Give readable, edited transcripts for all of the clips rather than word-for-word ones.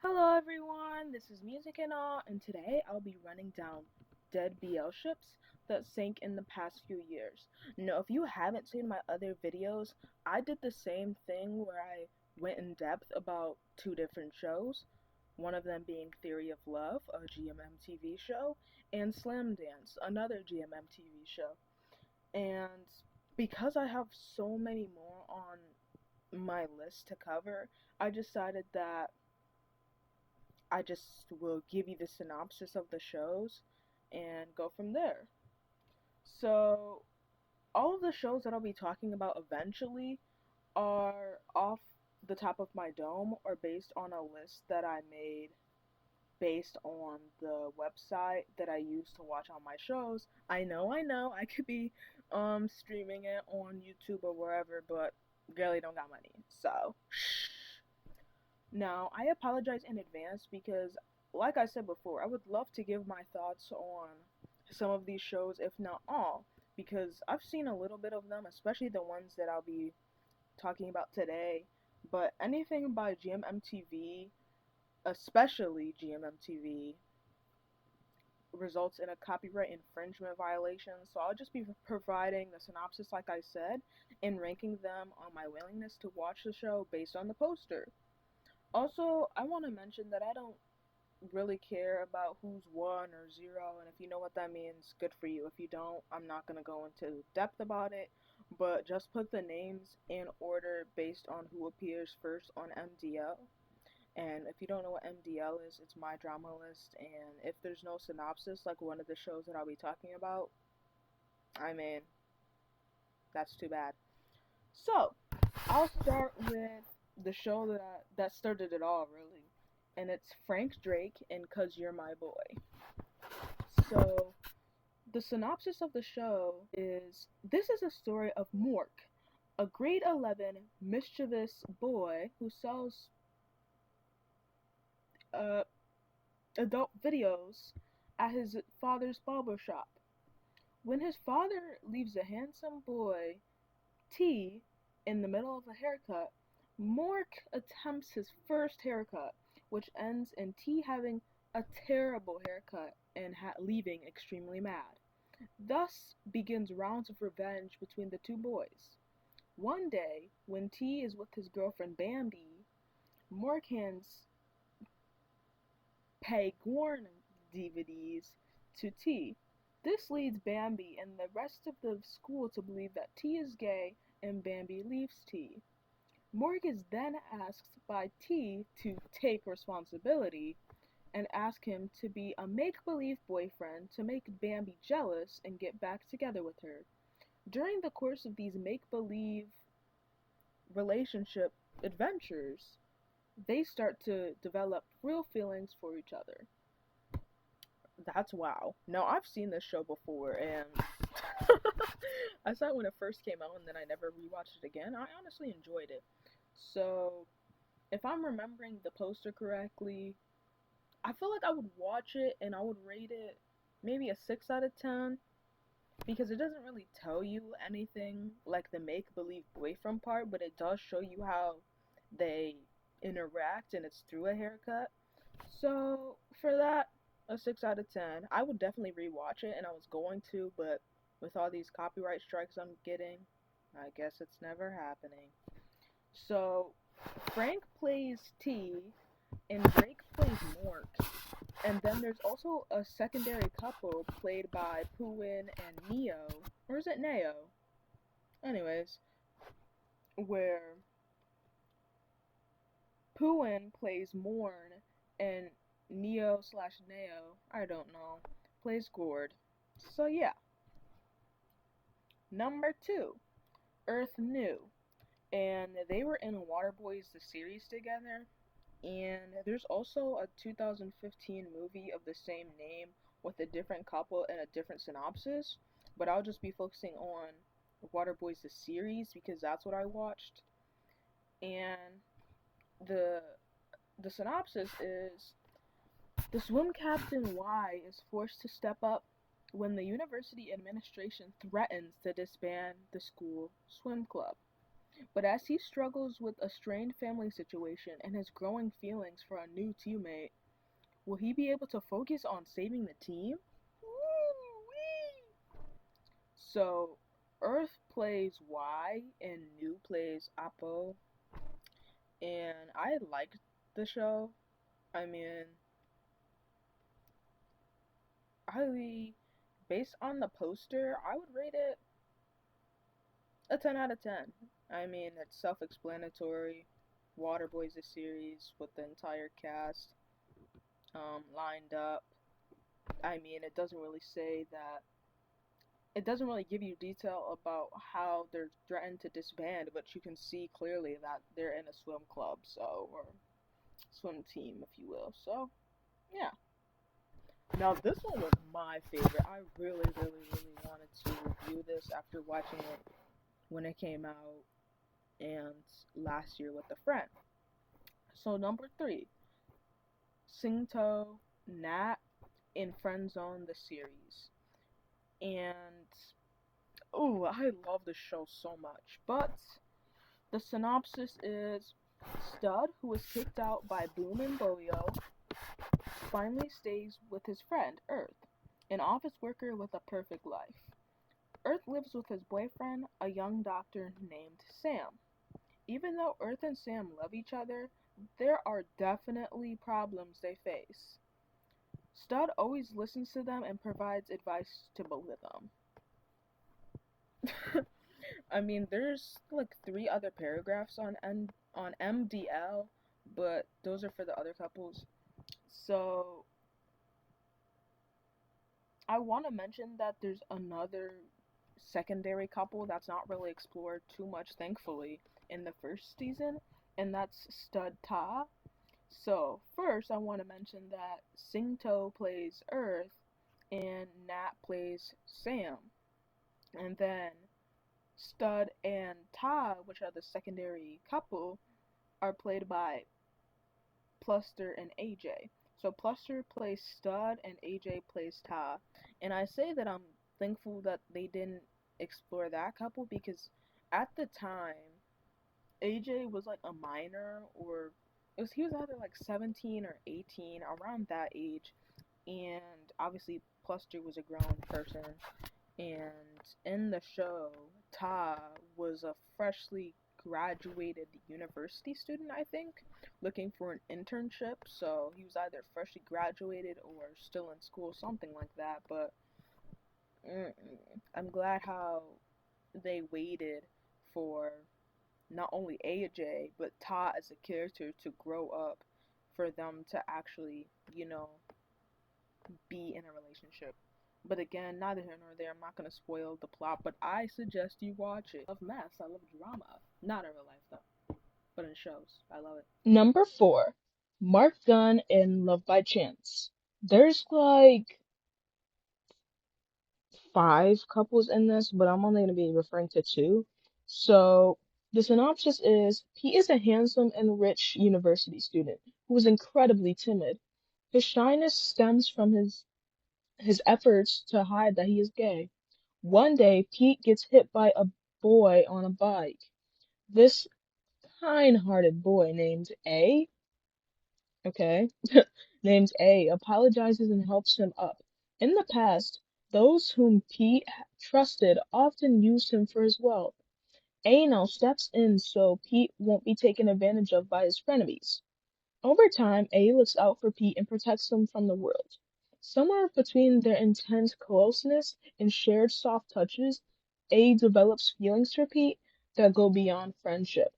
Hello everyone, this is Music and All, and today I'll be running down dead BL ships that sank in the past few years. Now, if you haven't seen my other videos, I did the same thing where I went in depth about two different shows, one of them being Theory of Love, a GMMTV show, and Slam Dance, another GMMTV show. And because I have so many more on my list to cover, I decided that I just will give you the synopsis of the shows and go from there. So, all of the shows that I'll be talking about eventually are off the top of my dome or based on a list that I made based on the website that I use to watch all my shows. I know, I could be streaming it on YouTube or wherever, but girlie don't got money. So, shh. Now, I apologize in advance because, like I said before, I would love to give my thoughts on some of these shows, if not all, because I've seen a little bit of them, especially the ones that I'll be talking about today. But anything by GMMTV, especially GMMTV, results in a copyright infringement violation. So I'll just be providing the synopsis, like I said, and ranking them on my willingness to watch the show based on the poster. Also, I want to mention that I don't really care about who's one or zero, and if you know what that means, good for you. If you don't, I'm not gonna go into depth about it, but just put the names in order based on who appears first on MDL. And if you don't know what MDL is, it's my drama list, and if there's no synopsis, like one of the shows that I'll be talking about, I mean, that's too bad. So, I'll start with the show that started it all, really, and it's Frank Drake and "Cause You're My Boy." So, the synopsis of the show is this is a story of Mork, a grade 11 mischievous boy who sells uh, adult videos at his father's barber shop. When his father leaves a handsome boy, T, in the middle of a haircut, Mork attempts his first haircut, which ends in T having a terrible haircut and leaving extremely mad. Thus begins rounds of revenge between the two boys. One day, when T is with his girlfriend Bambi, Mork hands Pegorn DVDs to T. This leads Bambi and the rest of the school to believe that T is gay and Bambi leaves T. Mork is then asked by T to take responsibility and ask him to be a make-believe boyfriend to make Bambi jealous and get back together with her. During the course of these make-believe relationship adventures, they start to develop real feelings for each other. That's wow. Now, I've seen this show before, and I saw it when it first came out, and then I never rewatched it again. I honestly enjoyed it. So, if I'm remembering the poster correctly, I feel like I would watch it and I would rate it maybe a 6 out of 10 because it doesn't really tell you anything like the make believe boyfriend part, but it does show you how they interact and it's through a haircut. So, for that, a 6 out of 10. I would definitely rewatch it and I was going to, but with all these copyright strikes I'm getting, I guess it's never happening. So, Frank plays T and Drake plays Mork. And then there's also a secondary couple played by Puin and Neo, or is it Neo? Anyways, where Puin plays Morn and Neo slash Neo, I don't know, plays Gord. So yeah, number two, Earth New, and they were in Waterboys the series together. And there's also a 2015 movie of the same name with a different couple and a different synopsis, but I'll just be focusing on Waterboys the series because that's what I watched. And the the synopsis is the swim captain Y is forced to step up when the university administration threatens to disband the school swim club. But as he struggles with a strained family situation and his growing feelings for a new teammate, will he be able to focus on saving the team? Woo-wee! So, Earth plays Y and New plays Apo, and I liked the show. I mean, I based on the poster, I would rate it a 10 out of 10. I mean, it's self-explanatory. Waterboy's a series with the entire cast lined up. I mean, it doesn't really say that. It doesn't really give you detail about how they're threatened to disband, but you can see clearly that they're in a swim club, so or swim team, if you will. So yeah. Now this one was my favorite. I really, really, really wanted to review this after watching it when it came out and last year with a friend. So number three, Singto, Nat, in Friend Zone the series. And oh, I love this show so much. But the synopsis is Stud, who was kicked out by Boom and Boyo, finally stays with his friend, Earth, an office worker with a perfect life. Earth lives with his boyfriend, a young doctor named Sam. Even though Earth and Sam love each other, there are definitely problems they face. Stud always listens to them and provides advice to both of them. I mean, there's like three other paragraphs on MDL, but those are for the other couples. So I want to mention that there's another secondary couple that's not really explored too much, thankfully, in the first season, and that's Stud Ta. So first, I want to mention that Singto plays Earth and Nat plays Sam, and then Stud and Ta, which are the secondary couple, are played by Pluster and AJ. So Pluster plays Stud and AJ plays Ta. And I say that I'm thankful that they didn't explore that couple because at the time AJ was like a minor or he was either like 17 or 18 around that age, and obviously Pluster was a grown person, and in the show Ta was a freshly graduated university student, I think, looking for an internship. So he was either freshly graduated or still in school, something like that. But I'm glad how they waited for not only AJ but Ta as a character to grow up for them to actually, be in a relationship. But again, neither here nor there. I'm not gonna spoil the plot, but I suggest you watch it. I love mess. I love drama. Not in real life though, but in shows. I love it. Number four, Mark Gunn in Love by Chance. There's like five couples in this, but I'm only going to be referring to two. So the synopsis is he is a handsome and rich university student who is incredibly timid. His shyness stems from his efforts to hide that he is gay. One day, Pete gets hit by a boy on a bike. This kind-hearted boy named A, okay, named A apologizes and helps him up. In the past, those whom Pete trusted often used him for his wealth. A now steps in so Pete won't be taken advantage of by his frenemies. Over time, A looks out for Pete and protects him from the world. Somewhere between their intense closeness and shared soft touches, A develops feelings for Pete that go beyond friendship.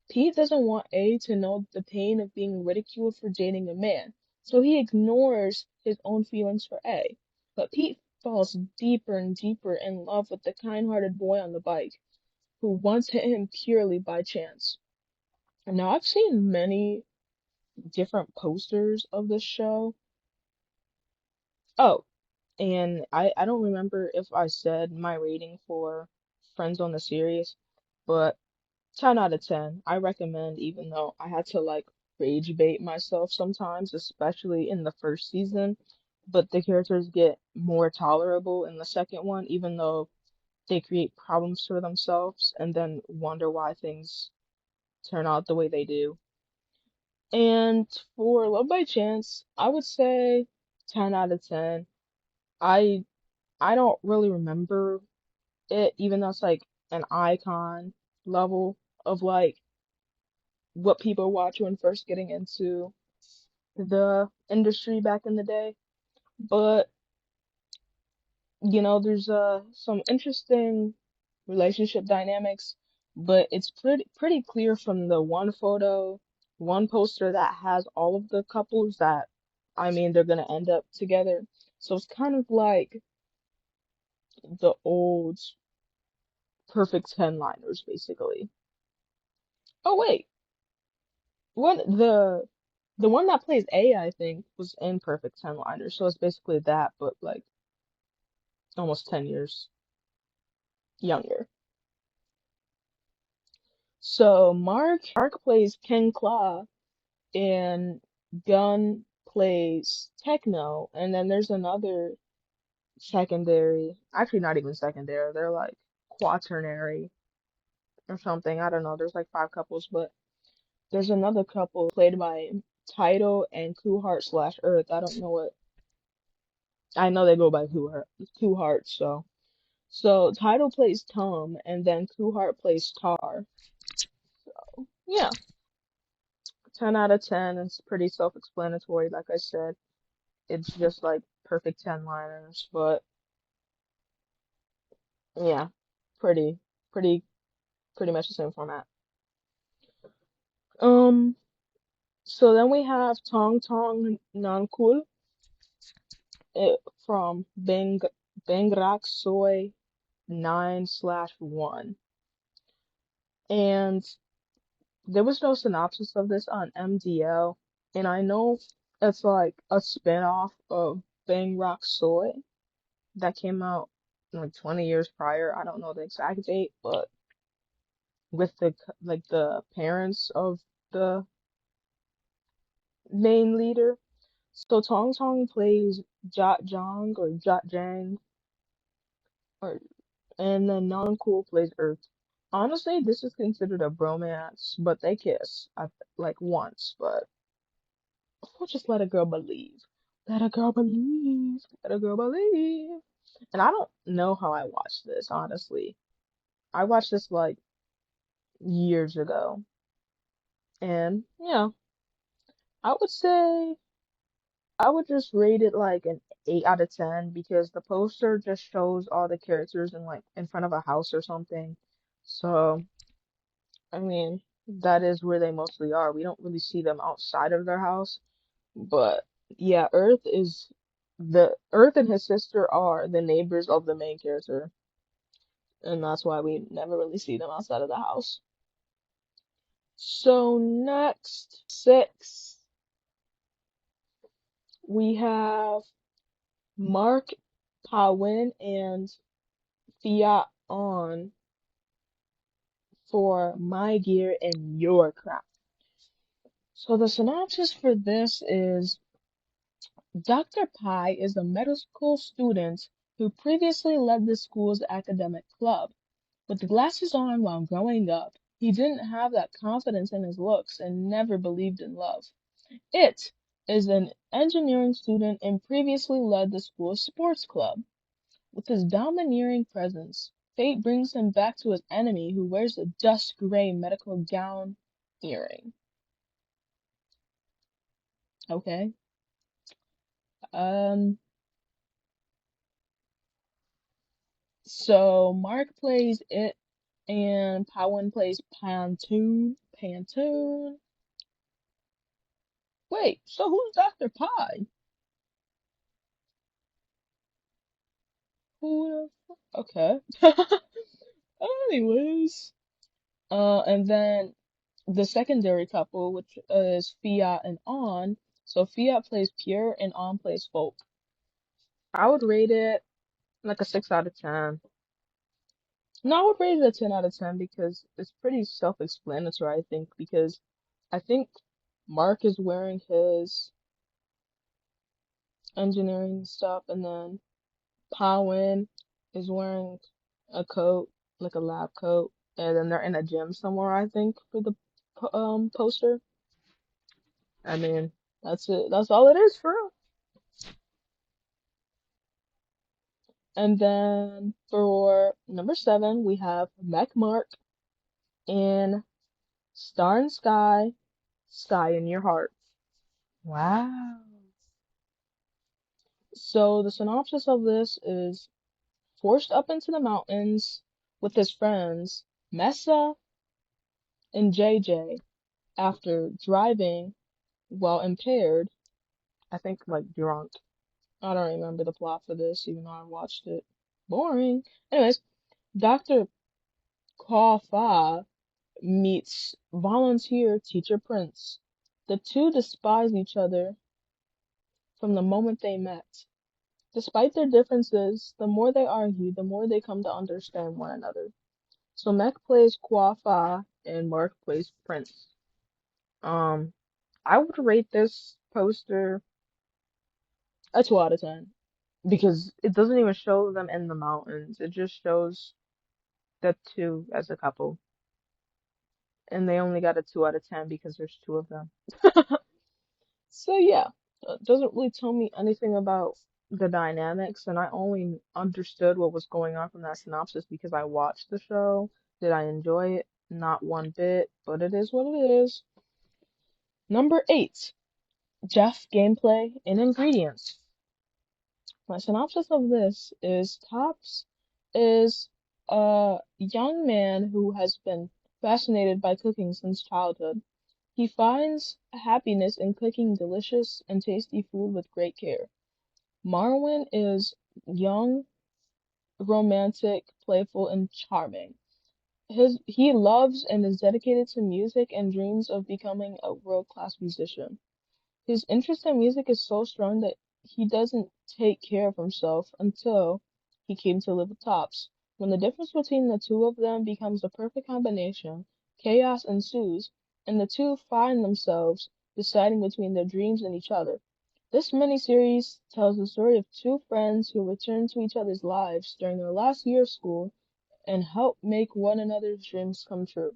Pete doesn't want A to know the pain of being ridiculed for dating a man, so he ignores his own feelings for A. But Pete falls deeper and deeper in love with the kind-hearted boy on the bike, who once hit him purely by chance. Now, I've seen many different posters of this show. Oh, and I don't remember if I said my rating for Friends on the series, but 10 out of 10. I recommend, even though I had to like rage bait myself sometimes, especially in the first season. But the characters get more tolerable in the second one, even though they create problems for themselves and then wonder why things turn out the way they do. And for Love by Chance, I would say 10 out of 10. I I don't really remember it, even though it's like an icon level of like what people watch when first getting into the industry back in the day. But there's some interesting relationship dynamics, but it's pretty clear from the one photo, one poster that has all of the couples that they're gonna end up together. So it's kind of like the old perfect 10 liners basically. Oh wait, what the one that plays A, I think, was in perfect 10 liners. So it's basically that, but like almost 10 years younger. So Mark plays Ken Claw and Gunn plays Techno, and then there's another secondary, actually not even secondary, they're like quaternary or something. I don't know. There's like five couples, but there's another couple played by Tidal and Coolheart slash Earth. I don't know what. I know they go by Coolheart, so Tidal plays Tom, and then Coolheart plays Tar. Yeah, 10 out of 10. It's pretty self-explanatory, like I said. It's just like perfect 10 liners, but yeah, pretty, pretty, pretty much the same format. Um, so then we have Tong Tong Nankul it, from Bangrak Soy 9/1. And there was no synopsis of this on MDL, and I know it's like a spin-off of Bangrak Soy that came out like 20 years prior. I don't know the exact date, but with like the parents of the main leader. So Tong Tong plays Jot Jong or Jot Jang, or and then Non Cool plays Earth. Honestly, this is considered a bromance, but they kiss like once. But we'll just let a girl believe. Let a girl believe. Let a girl believe. And I don't know how I watched this, honestly. I watched this like years ago, and yeah, I would say. I would just rate it like an 8 out of 10 because the poster just shows all the characters in like in front of a house or something. So, that is where they mostly are. We don't really see them outside of their house. But yeah, the Earth and his sister are the neighbors of the main character, and that's why we never really see them outside of the house. So next, 6, we have Mark Pawin and Fiat on for My Gear and Your Crap. So the synopsis for this is Dr. Pi is a medical student who previously led the school's academic club. With glasses on while growing up, he didn't have that confidence in his looks and never believed in love. It is an engineering student and previously led the school's sports club. With his domineering presence, fate brings him back to his enemy who wears a dust gray medical gown earring. Okay. Um, so Mark plays it and Powen plays Pontoon. Pantoon. Wait, so who's Dr. Pie? Who okay. Anyways. And then the secondary couple, which is Fiat and On. So Fiat plays Pure and On plays Folk. I would rate it like a 6 out of 10. No, I would rate it a 10 out of 10 because it's pretty self-explanatory, I think, because I think Mark is wearing his engineering stuff, and then Powin is wearing a coat, like a lab coat, and then they're in a gym somewhere, I think, for the poster. I mean, that's it. That's all it is for real. And then for number 7, we have Mech Mark in Star and Sky, Sky in Your Heart. Wow. So the synopsis of this is forced up into the mountains with his friends Mesa and JJ after driving while impaired, I think like drunk. I don't remember the plot for this, even though I watched it. Boring. Anyways, Dr. Kaw meets volunteer teacher Prince. The two despise each other from the moment they met. Despite their differences, the more they argue, the more they come to understand one another. So Mech plays Kwa and Mark plays Prince. Um, I would rate this poster a 2 out of 10 because it doesn't even show them in the mountains. It just shows the two as a couple. And they only got a 2 out of 10 because there's two of them. So yeah, it doesn't really tell me anything about the dynamics, and I only understood what was going on from that synopsis because I watched the show. Did I enjoy it? Not one bit, but it is what it is. Number 8, Jeff gameplay and ingredients. My synopsis of this is Tops is a young man who has been fascinated by cooking since childhood. He finds happiness in cooking delicious and tasty food with great care. Marwin is young, romantic, playful, and charming. He loves and is dedicated to music and dreams of becoming a world-class musician. His interest in music is so strong that he doesn't take care of himself until he came to live with Tops. When the difference between the two of them becomes a perfect combination, chaos ensues, and the two find themselves deciding between their dreams and each other. This miniseries tells the story of two friends who return to each other's lives during their last year of school and help make one another's dreams come true.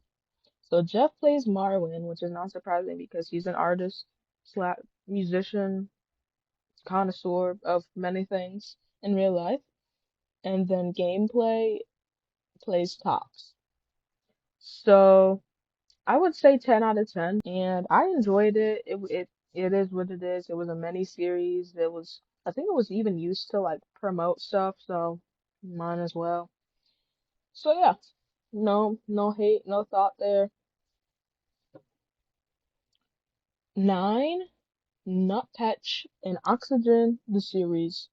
So Jeff plays Marwin, which is not surprising because he's an artist slash musician connoisseur of many things in real life. And then Gameplay plays Tops. So I would say 10 out of 10, and I enjoyed it. It is what it is. It was a mini series. I think it was even used to like promote stuff, so might as well. So yeah, no hate, no thought there. 9, Nutpatch and Oxygen, the series.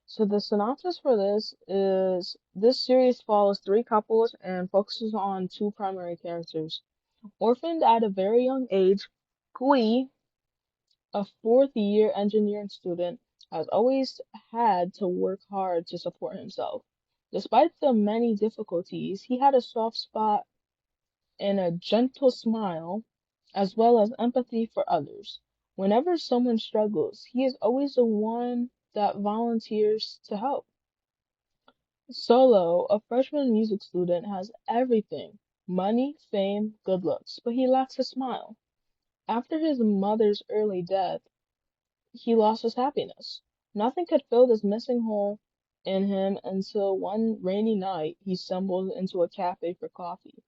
So the synopsis for this is this series follows three couples and focuses on two primary characters. Orphaned at a very young age, Gui, a fourth-year engineering student, has always had to work hard to support himself. Despite the many difficulties, he had a soft spot and a gentle smile, as well as empathy for others. Whenever someone struggles, he is always the one that volunteers to help. Solo, a freshman music student, has everything: money, fame, good looks, but he lacks a smile. After his mother's early death, he lost his happiness. Nothing could fill this missing hole in him until one rainy night he stumbled into a cafe for coffee.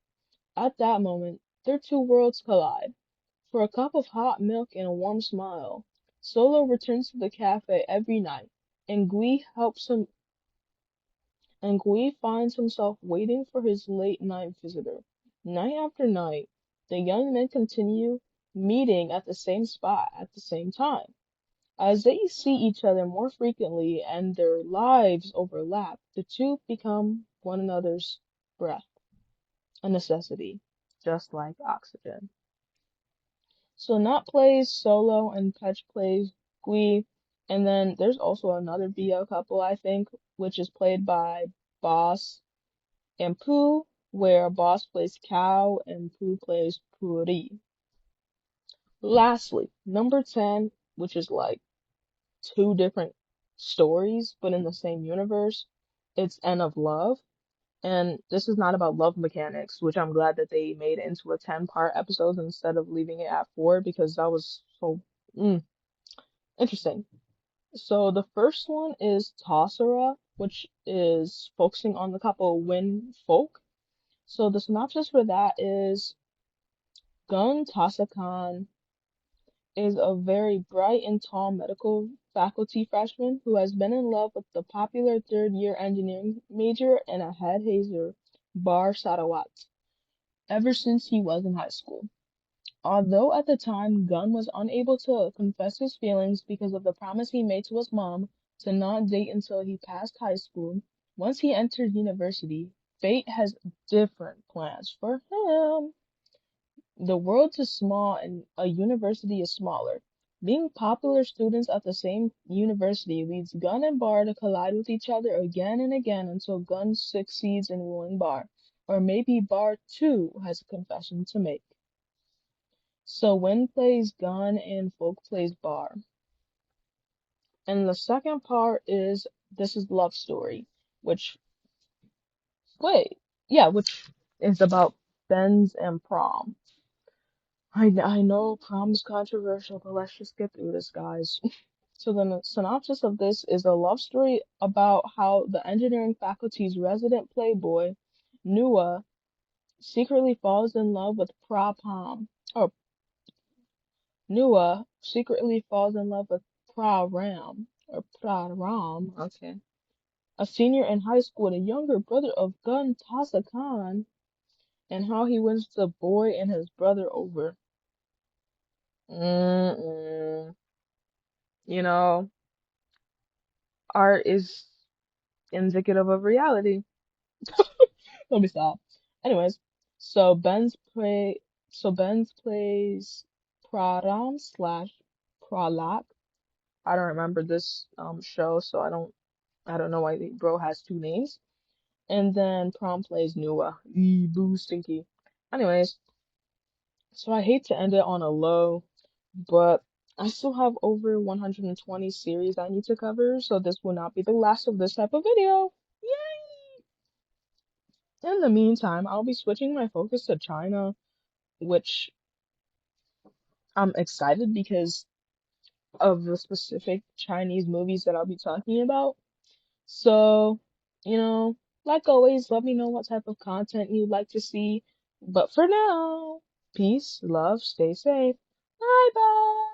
At that moment, their two worlds collide. For a cup of hot milk and a warm smile, Solo returns to the cafe every night, and Gui finds himself waiting for his late-night visitor. Night after night, the young men continue meeting at the same spot at the same time. As they see each other more frequently and their lives overlap, the two become one another's breath, a necessity, just like oxygen. So Nut plays Solo and Touch plays Gui, and then there's also another BL couple, I think, which is played by Boss and Pooh, where Boss plays Cow and Pooh plays Puri. Lastly, number 10, which is like two different stories but in the same universe, it's End of Love. And this is not about love mechanics, which I'm glad that they made it into a 10-part episode instead of leaving it at 4 because that was so interesting. So the first one is Tossera, which is focusing on the couple Win Folk. So the synopsis for that is Gun Tasakan is a very bright and tall medical faculty freshman who has been in love with the popular third-year engineering major and a head hazer, Bar Sarawat, ever since he was in high school. Although at the time Gunn was unable to confess his feelings because of the promise he made to his mom to not date until he passed high school, once he entered university, fate has different plans for him. The world is small and a university is smaller. Being popular students at the same university leads Gunn and Bar to collide with each other again and again until Gunn succeeds in wooing Bar. Or maybe Bar too has a confession to make. So Win plays Gun and Folk plays Bar. And the second part is This is Love Story, which wait, yeah, which is about Benz and prom. I know prom is controversial, but let's just get through this, guys. So the synopsis of this is a love story about how the engineering faculty's resident playboy, Nua, secretly falls in love with Pra-Pom, or Nua secretly falls in love with Pra-Ram, or Pra-Ram, okay, a senior in high school and a younger brother of Gun Tasa Khan, and how he wins the boy and his brother over. Mm-mm. You know, art is indicative of reality. Let me stop. Anyways, so Ben's plays Praram slash Pralak. I don't remember this show, so I don't know why the bro has two names. And then Prom plays Nua. Boo stinky. Anyways, so I hate to end it on a low, but I still have over 120 series I need to cover, so this will not be the last of this type of video. Yay! In the meantime, I'll be switching my focus to China, which I'm excited because of the specific Chinese movies that I'll be talking about. So, you know, like always, let me know what type of content you'd like to see. But for now, peace, love, stay safe. Bye bye.